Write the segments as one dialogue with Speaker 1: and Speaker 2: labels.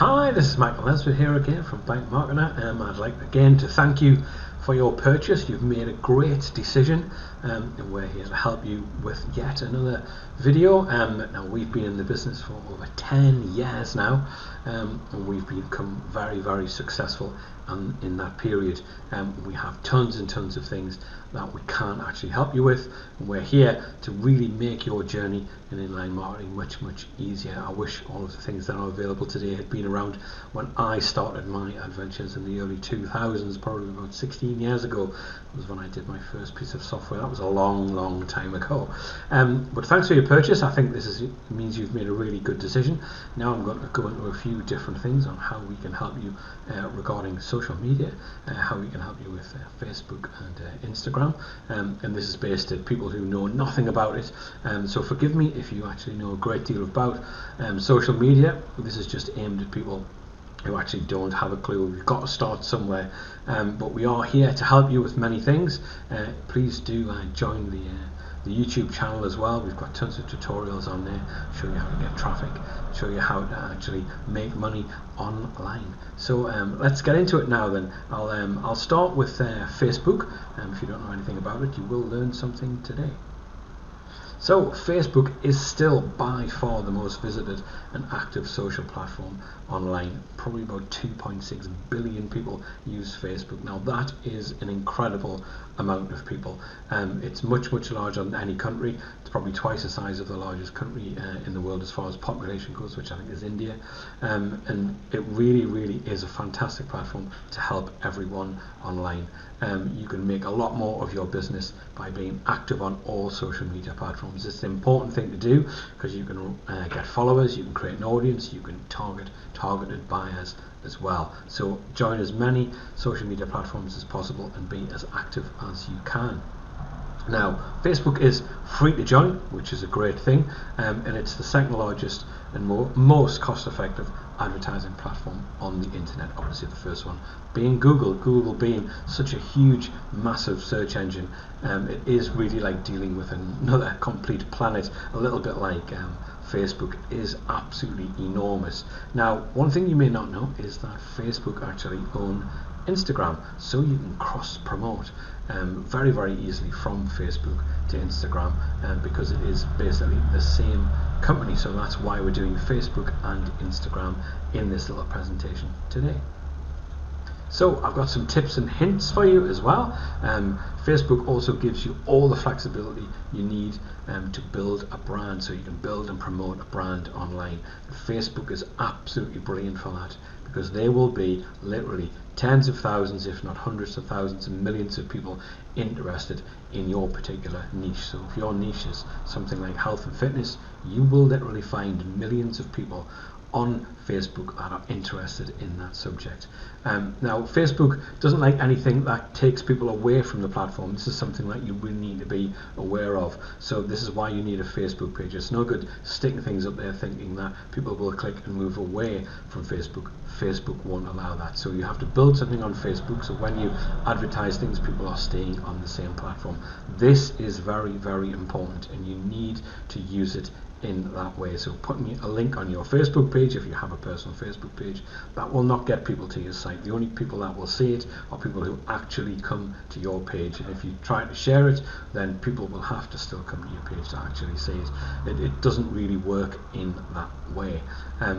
Speaker 1: Hi, this is Michael Nesbitt here again from Bank Marketer. I'd like again to thank you for your purchase. You've made a great decision, and we're here to help you with yet another video. Now we've been in the business for over 10 years now, and we've become very successful in that period. We have tons and tons of things that we can't actually help you with, and we're here to really make your journey in inline marketing much easier. I wish all of the things that are available today had been around when I started my adventures in the early 2000s, probably about 16 years ago. Was when I did my first piece of software. That was a long time ago. But thanks for your purchase. I think this means you've made a really good decision. Now I'm going to go into a few different things on how we can help you regarding social media, how we can help you with Facebook and Instagram, and this is based at people who know nothing about it, so forgive me if you actually know a great deal about social media. This is just aimed at people who actually don't have a clue. We've got to start somewhere, but we are here to help you with many things. Please do join the YouTube channel as well. I've got tons of tutorials on there, show you how to get traffic, show you how to actually make money online. So let's get into it now then. I'll start with Facebook. If you don't know anything about it, you will learn something today. So Facebook is still by far the most visited and active social platform online. Probably about 2.6 billion people use Facebook. Now that is an incredible amount of people. It's much larger than any country. It's probably twice the size of the largest country in the world as far as population goes, which I think is India. And it really is a fantastic platform to help everyone online. You can make a lot more of your business by being active on all social media platforms. It's an important thing to do because you can get followers, you can create an audience, you can targeted buyers as well. So join as many social media platforms as possible and be as active as you can. Now, Facebook is free to join, which is a great thing, and it's the second largest and most cost-effective advertising platform on the internet. Obviously the first one being Google being such a huge massive search engine. It is really like dealing with another complete planet, a little bit like Facebook is absolutely enormous. Now, one thing you may not know is that Facebook actually own Instagram, so you can cross promote very easily from Facebook to Instagram, because it is basically the same company. So that's why we're doing Facebook and Instagram in this little presentation today. So I've got some tips and hints for you as well. Facebook also gives you all the flexibility you need to build a brand, so you can build and promote a brand online. Facebook is absolutely brilliant for that, because there will be literally tens of thousands, if not hundreds of thousands and millions of people interested in your particular niche. So if your niche is something like health and fitness, you will literally find millions of people on Facebook that are interested in that subject. Now, Facebook doesn't like anything that takes people away from the platform. This is something that you will need to be aware of. So this is why you need a Facebook page. It's no good sticking things up there thinking that people will click and move away from Facebook. Facebook won't allow that. So you have to build something on Facebook, so when you advertise things, people are staying on the same platform. This is very important, and you need to use it in that way. So putting a link on your Facebook page, if you have a personal Facebook page, that will not get people to your site. The only people that will see it are people who actually come to your page, and if you try to share it, then people will have to still come to your page to actually see it. It doesn't really work in that way.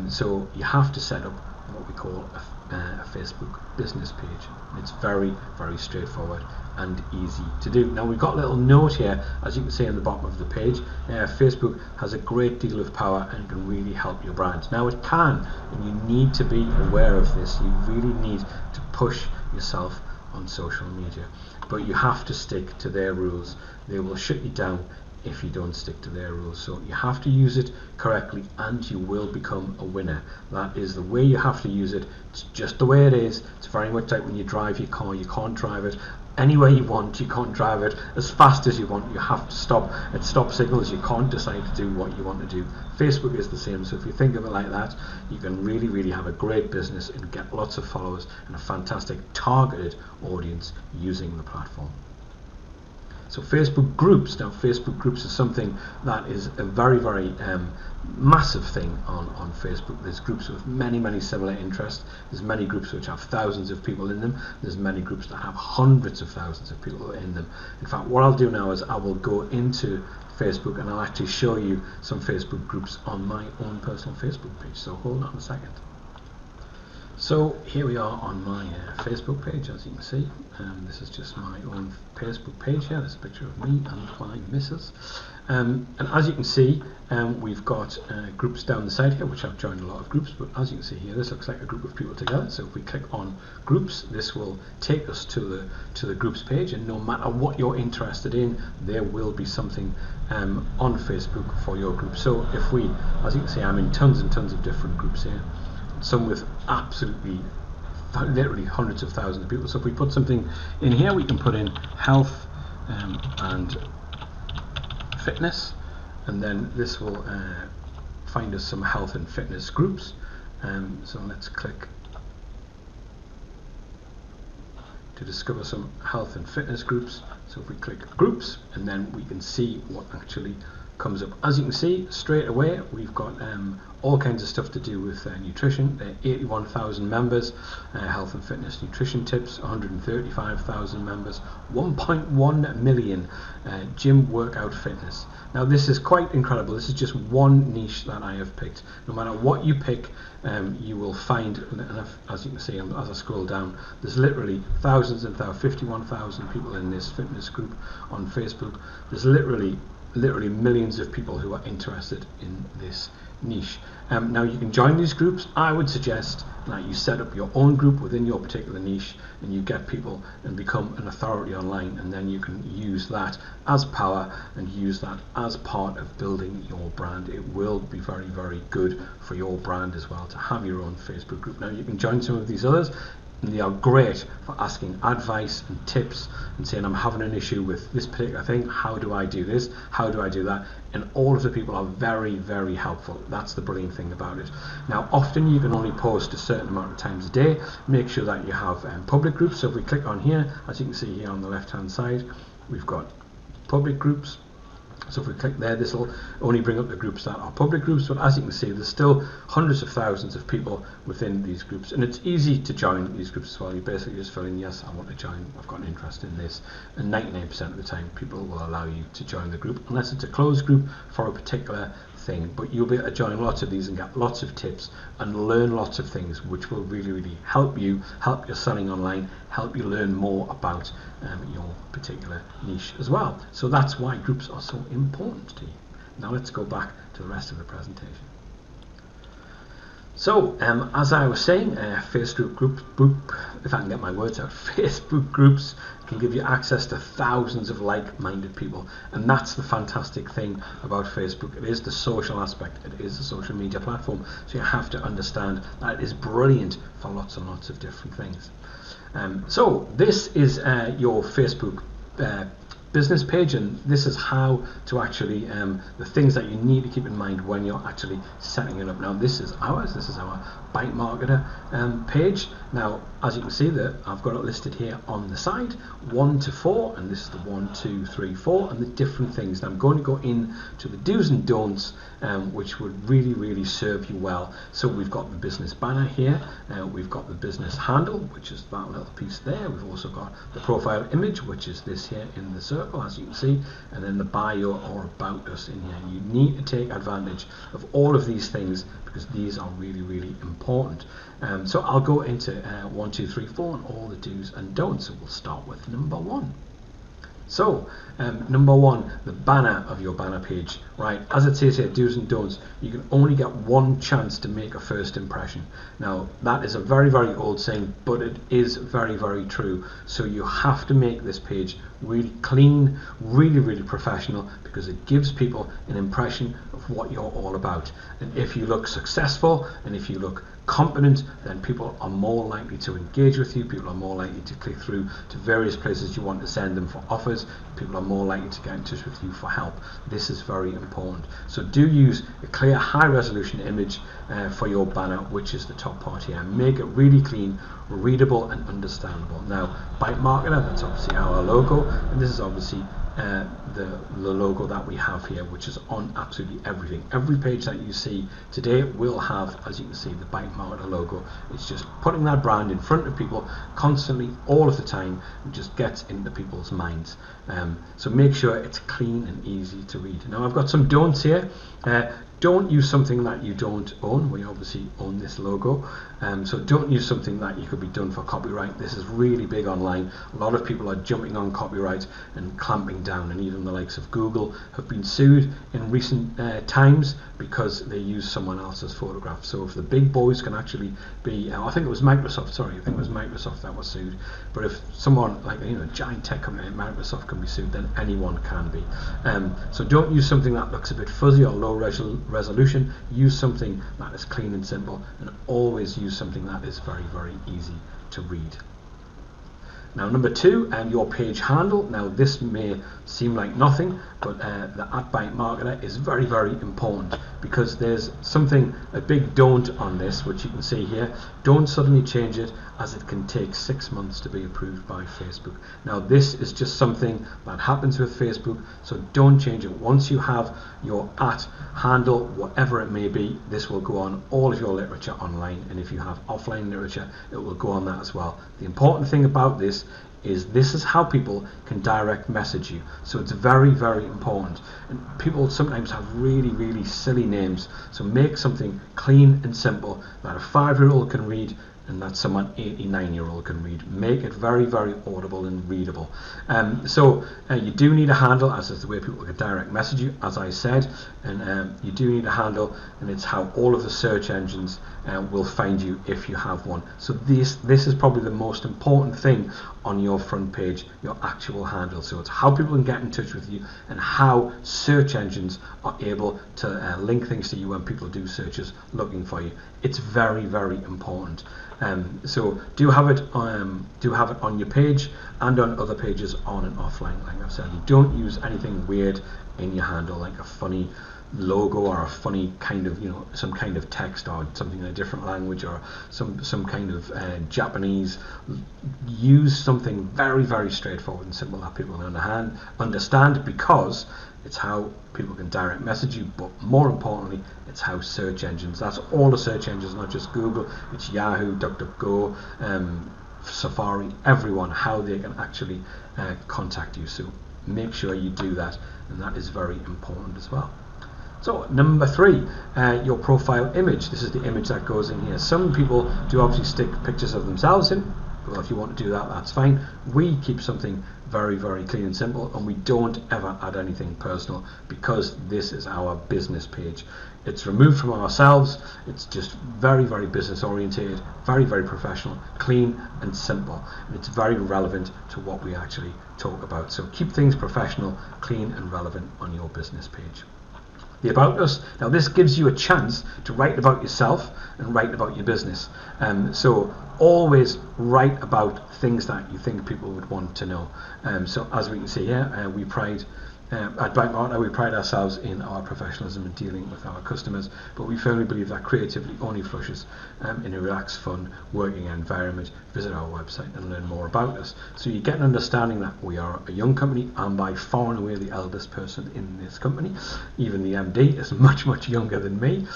Speaker 1: So you have to set up what we call a Facebook business page. It's very straightforward and easy to do. Now, we've got a little note here, as you can see on the bottom of the page. Facebook has a great deal of power and can really help your brand. Now it can, and you need to be aware of this. You really need to push yourself on social media, but you have to stick to their rules. They will shut you down if you don't stick to their rules. So you have to use it correctly and you will become a winner. That is the way you have to use it. It's just the way it is. It's very much like when you drive your car. You can't drive it anywhere you want. You can't drive it as fast as you want. You have to stop at stop signals. You can't decide to do what you want to do. Facebook is the same. So if you think of it like that, you can really have a great business and get lots of followers and a fantastic targeted audience using the platform. So Facebook groups. Now Facebook groups is something that is a very, very massive thing on Facebook. There's groups with many similar interests. There's many groups which have thousands of people in them. There's many groups that have hundreds of thousands of people in them. In fact, what I'll do now is I will go into Facebook and I'll actually show you some Facebook groups on my own personal Facebook page. So hold on a second. So here we are on my Facebook page, as you can see. This is just my own Facebook page here. There's a picture of me and my missus. And as you can see, we've got groups down the side here, which I've joined a lot of groups, but as you can see here, this looks like a group of people together. So if we click on groups, this will take us to the groups page, and no matter what you're interested in, there will be something on Facebook for your group. So if we, as you can see, I'm in tons and tons of different groups here, some with absolutely literally hundreds of thousands of people. So if we put something in here, we can put in health and fitness, and then this will find us some health and fitness groups. So let's click to discover some health and fitness groups. So if we click groups, and then we can see what actually comes up. As you can see straight away, we've got all kinds of stuff to do with nutrition. 81,000 members, health and fitness nutrition tips, 135,000 members, 1.1 million gym workout fitness. Now this is quite incredible. This is just one niche that I have picked. No matter what you pick, you will find, and as you can see as I scroll down, there's literally thousands and thousands, 51,000 people in this fitness group on Facebook. There's literally millions of people who are interested in this niche. Now you can join these groups. I would suggest that you set up your own group within your particular niche, and you get people and become an authority online, and then you can use that as power and use that as part of building your brand. It will be very, very good for your brand as well to have your own Facebook group. Now you can join some of these others, and they are great for asking advice and tips and saying, I'm having an issue with this particular thing, how do I do this, how do I do that? And all of the people are very, very helpful. That's the brilliant thing about it. Now often you can only post a certain amount of times a day. Make sure that you have public groups. So if we click on here, as you can see here on the left hand side, we've got public groups. So if we click there, this will only bring up the groups that are public groups, but as you can see, there's still hundreds of thousands of people within these groups, and it's easy to join these groups as well. You basically just fill in, yes, I want to join, I've got an interest in this, and 99% of the time people will allow you to join the group, unless it's a closed group for a particular thing. But you'll be able to join lots of these and get lots of tips and learn lots of things which will really, really help you, help your selling online, help you learn more about your particular niche as well. So that's why groups are so important to you. Now let's go back to the rest of the presentation. So as I was saying, Facebook group, if I can get my words out, Facebook groups can give you access to thousands of like-minded people, and that's the fantastic thing about Facebook. It is the social aspect, it is a social media platform, so you have to understand that it is brilliant for lots and lots of different things. So this is your Facebook business page, and this is how to actually the things that you need to keep in mind when you're actually setting it up. Now this is our Bike Marketer page. Now as you can see that I've got it listed here on the side, 1 to 4, and this is the 1, 2, 3, 4, and the different things. Now I'm going to go into the do's and don'ts, which would really, really serve you well. So we've got the business banner here, we've got the business handle, which is that little piece there. We've also got the profile image, which is this here in the circle, as you can see, and then the bio or about us in here. You need to take advantage of all of these things because these are really, really important. So I'll go into 1, 2, 3, 4 and all the do's and don'ts. So we'll start with number 1. So number 1, the banner of your banner page, right? As it says here, do's and don'ts, you can only get one chance to make a first impression. Now that is a very, very old saying, but it is very, very true. So you have to make this page really clean, really, really professional, because it gives people an impression of what you're all about. And if you look successful and if you look competent, then people are more likely to engage with you, people are more likely to click through to various places you want to send them for offers, people are more likely to get in touch with you for help. This is very important. So do use a clear, high resolution image for your banner, which is the top part here. Make it really clean, readable and understandable. Now Bike Marketer, that's obviously our logo, and this is obviously the logo that we have here, which is on absolutely everything. Every page that you see today will have, as you can see, the Bike Marketer logo. It's just putting that brand in front of people constantly, all of the time. It just gets into people's minds. So make sure it's clean and easy to read. Now I've got some don'ts here. Don't use something that you don't own. We obviously own this logo, so don't use something that you could be done for copyright. This is really big online. A lot of people are jumping on copyright and clamping down, and even the likes of Google have been sued in recent times because they use someone else's photograph. So if the big boys can actually be, I think it was Microsoft, sorry, I think it was Microsoft that was sued, but if someone like, you know, giant tech company like Microsoft can be sued, then anyone can be. So don't use something that looks a bit fuzzy or low resolution. Use something that is clean and simple, and always use something that is very, very easy to read. Now number 2, your page handle. Now this may seem like nothing, but the @Bike Marketer is very, very important, because there's something, a big don't on this, which you can see here. Don't suddenly change it, as it can take 6 months to be approved by Facebook. Now this is just something that happens with Facebook, so don't change it. Once you have your @handle, whatever it may be, this will go on all of your literature online, and if you have offline literature, it will go on that as well. The important thing about this is how people can direct message you, so it's very, very important. And people sometimes have really, really silly names, so make something clean and simple that a 5-year-old can read and that someone 89-year-old can read. Make it very, very audible and readable. So you do need a handle, as is the way people can direct message you, as I said, and you do need a handle, and it's how all of the search engines will find you if you have one. So this is probably the most important thing on your front page, your actual handle. So it's how people can get in touch with you, and how search engines are able to link things to you when people do searches looking for you. It's very, very important. So do have it on your page and on other pages, on and offline. Like I've said, you don't use anything weird in your handle, like a funny logo or a funny kind of, you know, some kind of text or something in a different language, or some kind of Japanese. Use something very, very straightforward and simple that people can understand, because it's how people can direct message you, but more importantly, it's how search engines, that's all the search engines, not just Google, it's Yahoo, DuckDuckGo, Safari, everyone, how they can actually contact you. So make sure you do that, and that is very important as well. So number 3, your profile image. This is the image that goes in here. Some people do obviously stick pictures of themselves in. Well, if you want to do that, that's fine. We keep something very, very clean and simple, and we don't ever add anything personal, because this is our business page. It's removed from ourselves. It's just very, very business oriented, very, very professional, clean and simple, and it's very relevant to what we actually talk about. So keep things professional, clean and relevant on your business page. The About Us. Now this gives you a chance to write about yourself and write about your business. So always write about things that you think people would want to know. So as we can see here, at Bike Marketer, we pride ourselves in our professionalism in dealing with our customers, but we firmly believe that creativity only flourishes in a relaxed, fun working environment. Visit our website and learn more about us. So you get an understanding that we are a young company. I'm by far and away the eldest person in this company. Even the MD is much, much younger than me.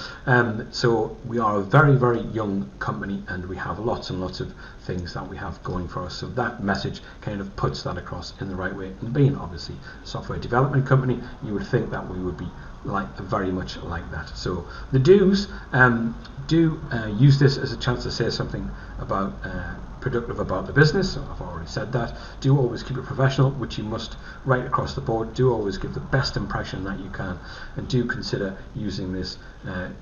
Speaker 1: So we are a very, very young company, and we have lots and lots of things that we have going for us. So that message kind of puts that across in the right way. And being obviously a software development company, you would think that we would be very much like that. So the do's, do use this as a chance to say something about productive about the business. I've already said that. Do always keep it professional, which you must right across the board. Do always give the best impression that you can, and do consider using this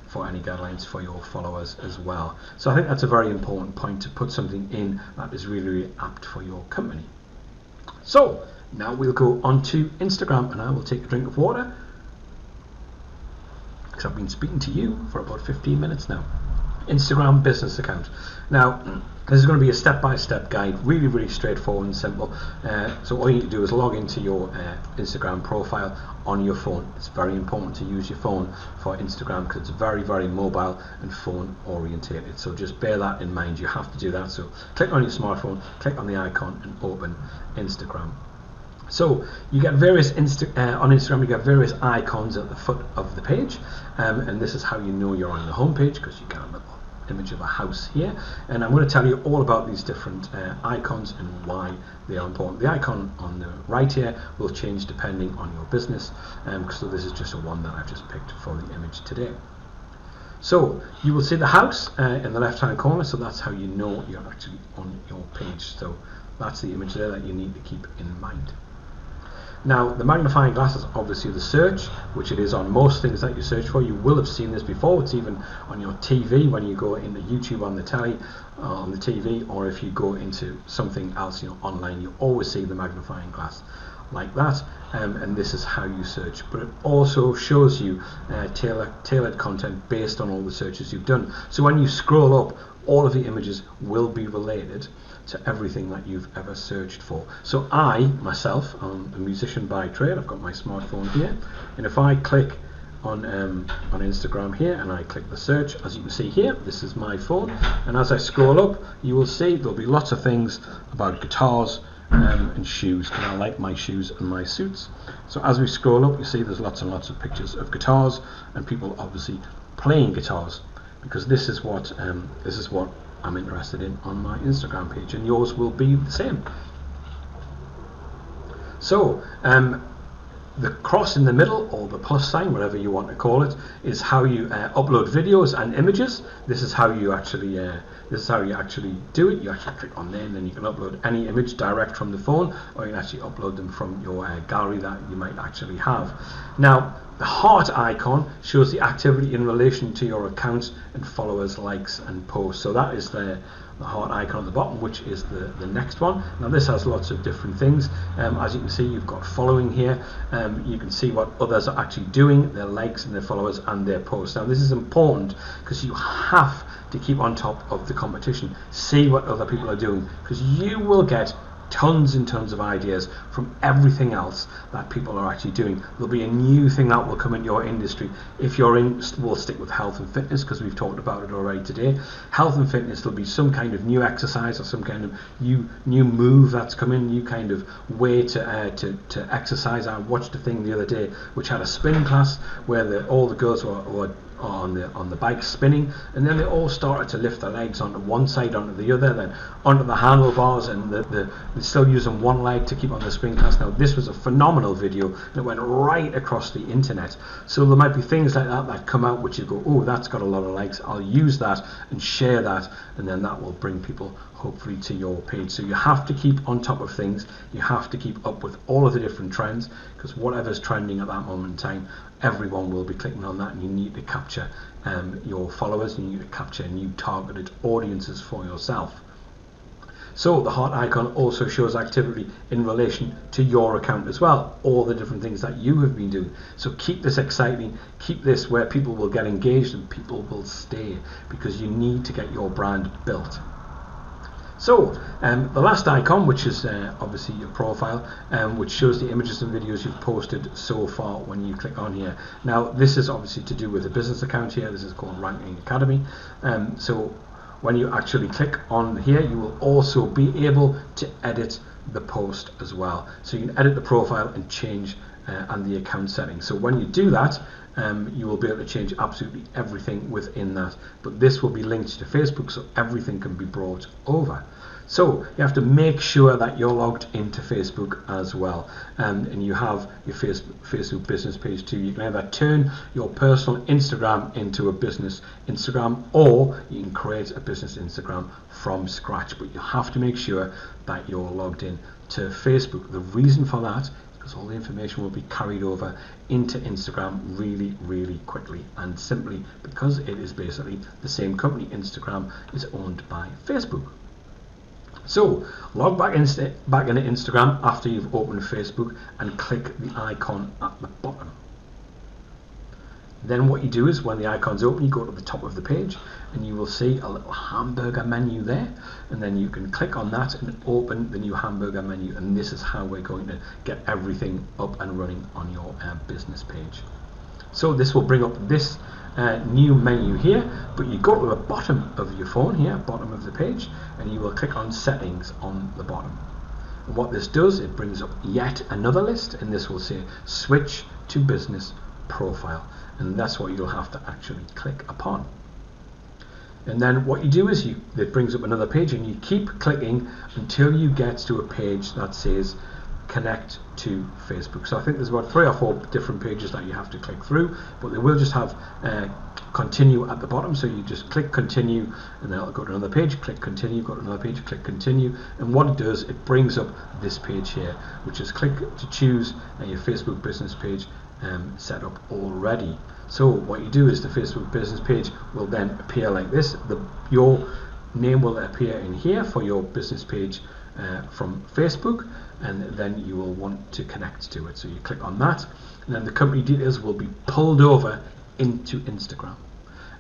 Speaker 1: for any guidelines for your followers as well. So I think that's a very important point, to put something in that is really, really apt for your company. So now we'll go on to Instagram, and I will take a drink of water, because I've been speaking to you for about 15 minutes now. Instagram business account. Now this is going to be a step-by-step guide, really, really straightforward and simple. So all you need to do is log into your Instagram profile on your phone. It's very important to use your phone for Instagram, because it's very, very mobile and phone orientated. So just bear that in mind. You have to do that. So click on your smartphone, click on the icon, and open Instagram. So you get various on Instagram, you get various icons at the foot of the page, and this is how you know you're on the home page, because you get a little image of a house here. And I'm going to tell you all about these different icons and why they are important. The icon on the right here will change depending on your business, so this is just a one that I've just picked for the image today. So you will see the house in the left hand corner, so that's how you know you're actually on your page. So that's the image there that you need to keep in mind. Now, the magnifying glass is obviously the search, which it is on most things that you search for. You will have seen this before. It's even on your TV when you go into YouTube on the telly, on the TV, or if you go into something else, online, you always see the magnifying glass like that, and this is how you search. But it also shows you tailored content based on all the searches you've done. So when you scroll up, all of the images will be related to everything that you've ever searched for. So I, myself, I'm a musician by trade. I've got my smartphone here, and if I click on Instagram here and I click the search, as you can see here, this is my phone, and as I scroll up, you will see there'll be lots of things about guitars and shoes, and I like my shoes and my suits. So as we scroll up, you see there's lots and lots of pictures of guitars and people obviously playing guitars, because this is what I'm interested in on my Instagram page, and yours will be the same. So the cross in the middle, or the plus sign, whatever you want to call it, is how you upload videos and images. This is how you actually do it. You actually click on there, and then you can upload any image direct from the phone, or you can actually upload them from your gallery that you might actually have. Now, the heart icon shows the activity in relation to your accounts and followers, likes and posts. So that is the heart icon at the bottom, which is the next one. Now this has lots of different things. As you can see, you've got following here. You can see what others are actually doing, their likes and their followers and their posts. Now this is important because you have to keep on top of the competition. See what other people are doing, because you will get tons and tons of ideas from everything else that people are actually doing. There'll be a new thing that will come in your industry. If you're in, we'll stick with health and fitness because we've talked about it already today. Health and fitness, there'll be some kind of new exercise or some kind of new move that's coming, new kind of way to exercise. I watched a thing the other day which had a spin class where all the girls were on the bike spinning, and then they all started to lift their legs onto one side, onto the other, then onto the handlebars, and they're still using one leg to keep on the spin class. Now this was a phenomenal video, and it went right across the internet. So there might be things like that come out which you go, oh, that's got a lot of likes, I'll use that and share that, and then that will bring people hopefully to your page. So you have to keep on top of things. You have to keep up with all of the different trends, because whatever's trending at that moment in time, everyone will be clicking on that, and you need to capture your followers, and you need to capture new targeted audiences for yourself. So the heart icon also shows activity in relation to your account as well, all the different things that you have been doing. So keep this exciting, keep this where people will get engaged and people will stay, because you need to get your brand built. So the last icon, which is obviously your profile, which shows the images and videos you've posted so far when you click on here. Now this is obviously to do with a business account here. This is called Ranking Academy. So when you actually click on here, you will also be able to edit the post as well. So you can edit the profile and change and the account settings. So when you do that, you will be able to change absolutely everything within that. But this will be linked to Facebook, so everything can be brought over. So you have to make sure that you're logged into Facebook as well, and you have your Facebook business page too. You can either turn your personal Instagram into a business Instagram, or you can create a business Instagram from scratch, but you have to make sure that you're logged in to Facebook. The reason for that, because all the information will be carried over into Instagram really, really quickly, and simply because it is basically the same company. Instagram is owned by Facebook. So log back into Instagram after you've opened Facebook and click the icon at the bottom. Then what you do is, when the icon's open, you go to the top of the page and you will see a little hamburger menu there, and then you can click on that and open the new hamburger menu, and this is how we're going to get everything up and running on your business page. So this will bring up this new menu here, but you go to the bottom of your phone here, bottom of the page, and you will click on settings on the bottom. And what this does, it brings up yet another list, and this will say switch to business profile, and that's what you'll have to actually click upon. And then what you do is it brings up another page, and you keep clicking until you get to a page that says connect to Facebook. So I think there's about 3 or 4 different pages that you have to click through, but they will just have continue at the bottom. So you just click continue, and then it'll go to another page, click continue, go to another page, click continue, and what it does, it brings up this page here, which is click to choose your Facebook business page set up already. So what you do is the Facebook business page will then appear like this. Your name will appear in here for your business page from Facebook, and then you will want to connect to it. So you click on that, and then the company details will be pulled over into Instagram.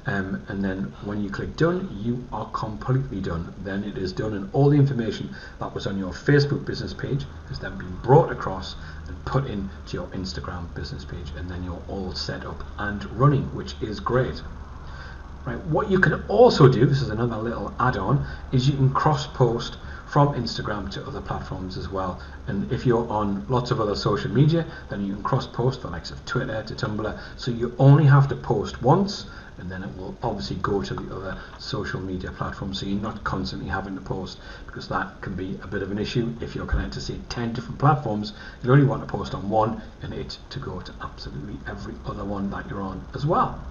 Speaker 1: And then when you click done, you are completely done. Then it is done, and all the information that was on your Facebook business page has then been brought across and put into your Instagram business page, and then you're all set up and running, which is great. Right, what you can also do, this is another little add-on, is you can cross-post from Instagram to other platforms as well. And if you're on lots of other social media, then you can cross-post the likes of Twitter to Tumblr. So you only have to post once, and then it will obviously go to the other social media platforms, so you're not constantly having to post, because that can be a bit of an issue. If you're connected to, say, 10 different platforms, you only want to post on one, and it to go to absolutely every other one that you're on as well.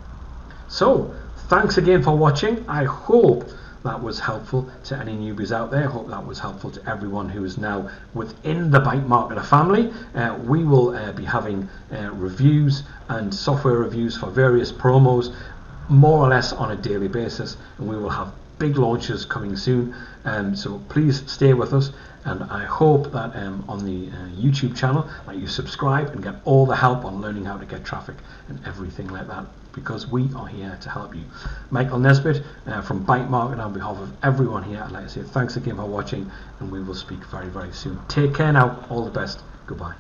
Speaker 1: So thanks again for watching. I hope that was helpful to any newbies out there. I hope that was helpful to everyone who is now within the Bike Marketer family. We will be having reviews and software reviews for various promos, more or less on a daily basis, and we will have big launches coming soon. So please stay with us, and I hope that on the YouTube channel that you subscribe and get all the help on learning how to get traffic and everything like that, because we are here to help you. Michael Nesbitt from Bike Marketer, on behalf of everyone here, I'd like to say thanks again for watching, and we will speak very, very soon. Take care now. All the best. Goodbye.